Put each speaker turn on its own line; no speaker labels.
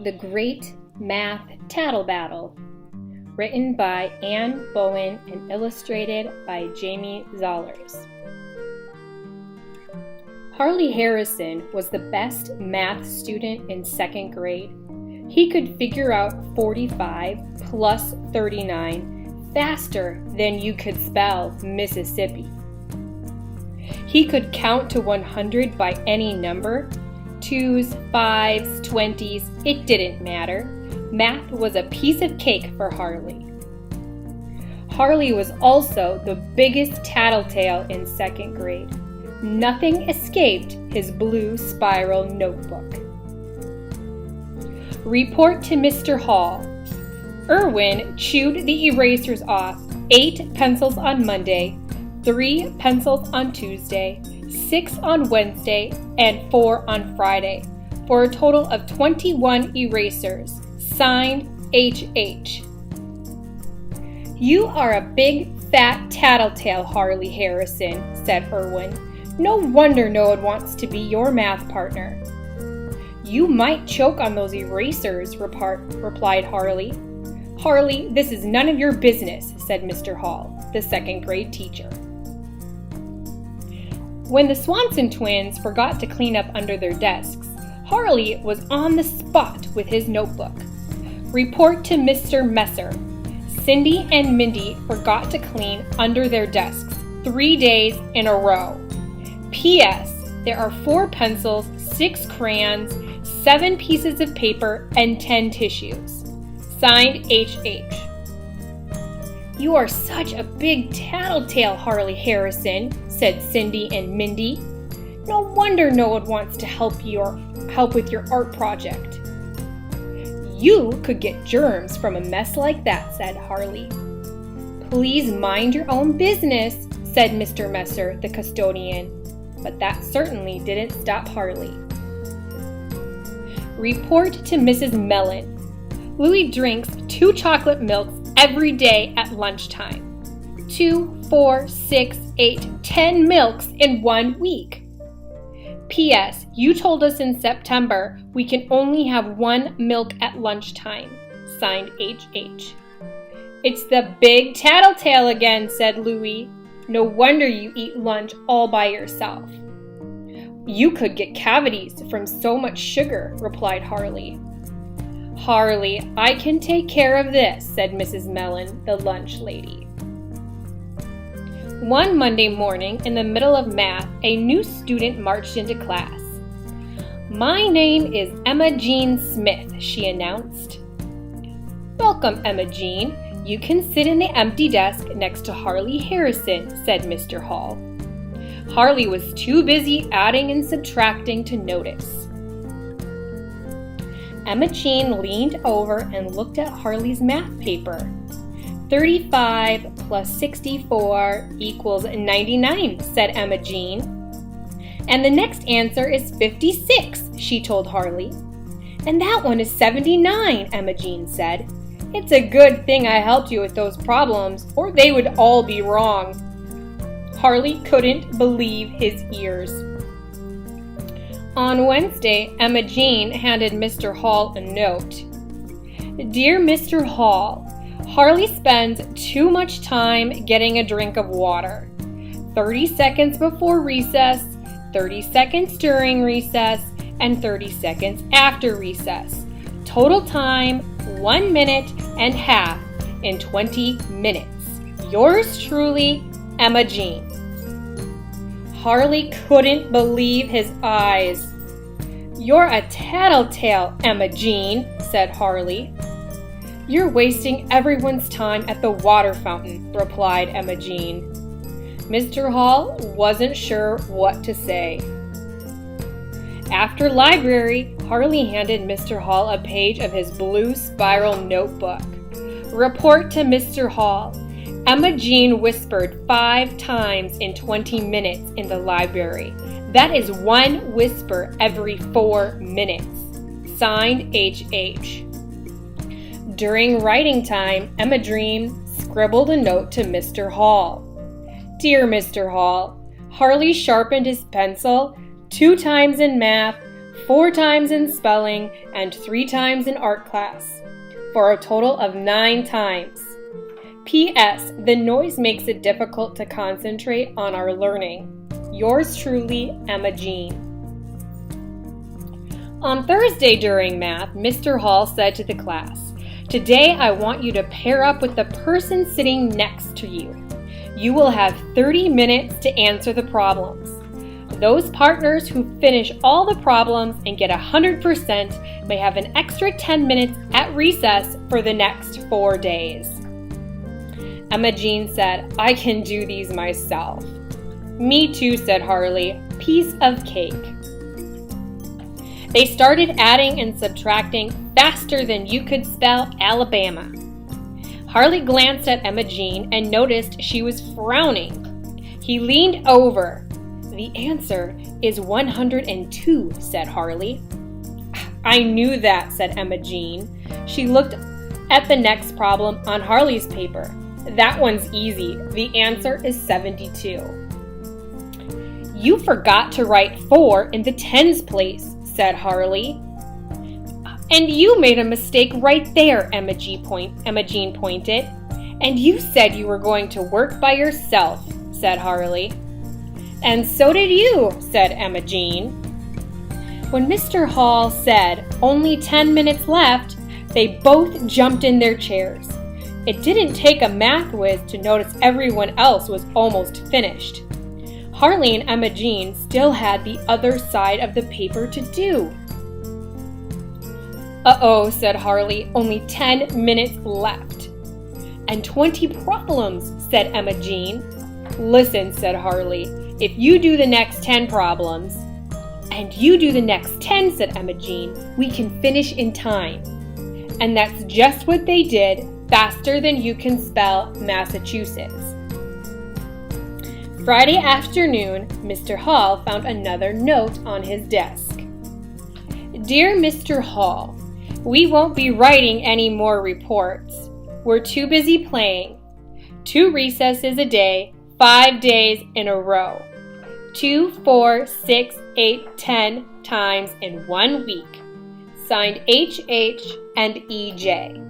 The Great Math Tattle Battle, written by Anne Bowen and illustrated by Jamie Zollars. Harley Harrison was the best math student in second grade. He could figure out 45 plus 39 faster than you could spell Mississippi. He could count to 100 by any number, 2s, 5s, 20s, it didn't matter. Math was a piece of cake for Harley. Harley was also the biggest tattletale in second grade. Nothing escaped his blue spiral notebook. Report to Mr. Hall. Irwin chewed the erasers off 8 pencils on Monday, 3 pencils on Tuesday, 6 on Wednesday, and 4 on Friday, for a total of 21 erasers. Signed, H.H. You are a big, fat tattletale, Harley Harrison, said Irwin. No wonder no one wants to be your math partner. You might choke on those erasers, replied Harley. Harley, this is none of your business, said Mr. Hall, the second grade teacher. When the Swanson twins forgot to clean up under their desks, Harley was on the spot with his notebook. Report to Mr. Messer. Cindy and Mindy forgot to clean under their desks 3 days in a row. P.S. There are 4 pencils, 6 crayons, 7 pieces of paper, and 10 tissues. Signed, H.H. You are such a big tattletale, Harley Harrison, said Cindy and Mindy. No wonder no one wants to help with your art project. You could get germs from a mess like that, said Harley. Please mind your own business, said Mr. Messer, the custodian. But that certainly didn't stop Harley. Report to Mrs. Mellon. Louis drinks 2 chocolate milks every day at lunchtime. 2, 4, 6, 8, 10 milks in 1 week. P.S. You told us in September we can only have 1 milk at lunchtime. Signed, H.H. It's the big tattletale again, said Louis. No wonder you eat lunch all by yourself. You could get cavities from so much sugar, replied Harley. Harley, I can take care of this, said Mrs. Mellon, the lunch lady. One Monday morning, in the middle of math, a new student marched into class. My name is Emma Jean Smith, she announced. Welcome, Emma Jean. You can sit in the empty desk next to Harley Harrison, said Mr. Hall. Harley was too busy adding and subtracting to notice. Emma Jean leaned over and looked at Harley's math paper. 35 plus 64 equals 99, said Emma Jean. And the next answer is 56, she told Harley. And that one is 79, Emma Jean said. It's a good thing I helped you with those problems, or they would all be wrong. Harley couldn't believe his ears. On Wednesday, Emma Jean handed Mr. Hall a note. Dear Mr. Hall, Harley spends too much time getting a drink of water. 30 seconds before recess, 30 seconds during recess, and 30 seconds after recess. Total time, 1 minute and half in 20 minutes. Yours truly, Emma Jean. Harley couldn't believe his eyes. You're a tattletale, Emma Jean, said Harley. You're wasting everyone's time at the water fountain, replied Emma Jean. Mr. Hall wasn't sure what to say. After library, Harley handed Mr. Hall a page of his blue spiral notebook. Report to Mr. Hall. Emma Jean whispered 5 times in 20 minutes in the library. That is 1 whisper every 4 minutes. Signed, H.H. During writing time, Emma Jean scribbled a note to Mr. Hall. Dear Mr. Hall, Harley sharpened his pencil 2 times in math, 4 times in spelling, and 3 times in art class, for a total of 9 times. P.S. The noise makes it difficult to concentrate on our learning. Yours truly, Emma Jean. On Thursday during math, Mr. Hall said to the class, "Today I want you to pair up with the person sitting next to you. You will have 30 minutes to answer the problems. Those partners who finish all the problems and get 100% may have an extra 10 minutes at recess for the next 4 days." Emma Jean said, "I can do these myself." "Me too," said Harley. "Piece of cake." They started adding and subtracting faster than you could spell Alabama. Harley glanced at Emma Jean and noticed she was frowning. He leaned over. "The answer is 102, said Harley. "I knew that," said Emma Jean. She looked at the next problem on Harley's paper. "That one's easy. The answer is 72. "You forgot to write 4 in the tens place," said Harley. "And you made a mistake right there," Emma Jean pointed. "And you said you were going to work by yourself," said Harley. "And so did you," said Emma Jean. When Mr. Hall said, "Only 10 minutes left," they both jumped in their chairs. It didn't take a math whiz to notice everyone else was almost finished. Harley and Emma Jean still had the other side of the paper to do. "Uh-oh," said Harley, "only 10 minutes left." "And 20 problems," said Emma Jean. "Listen," said Harley, "if you do the next 10 problems, and you do the next 10, said Emma Jean, "we can finish in time." And that's just what they did, faster than you can spell Massachusetts. Friday afternoon, Mr. Hall found another note on his desk. "Dear Mr. Hall, we won't be writing any more reports. We're too busy playing. 2 recesses a day, 5 days in a row. 2, 4, 6, 8, 10 times in 1 week. Signed H.H. and E.J."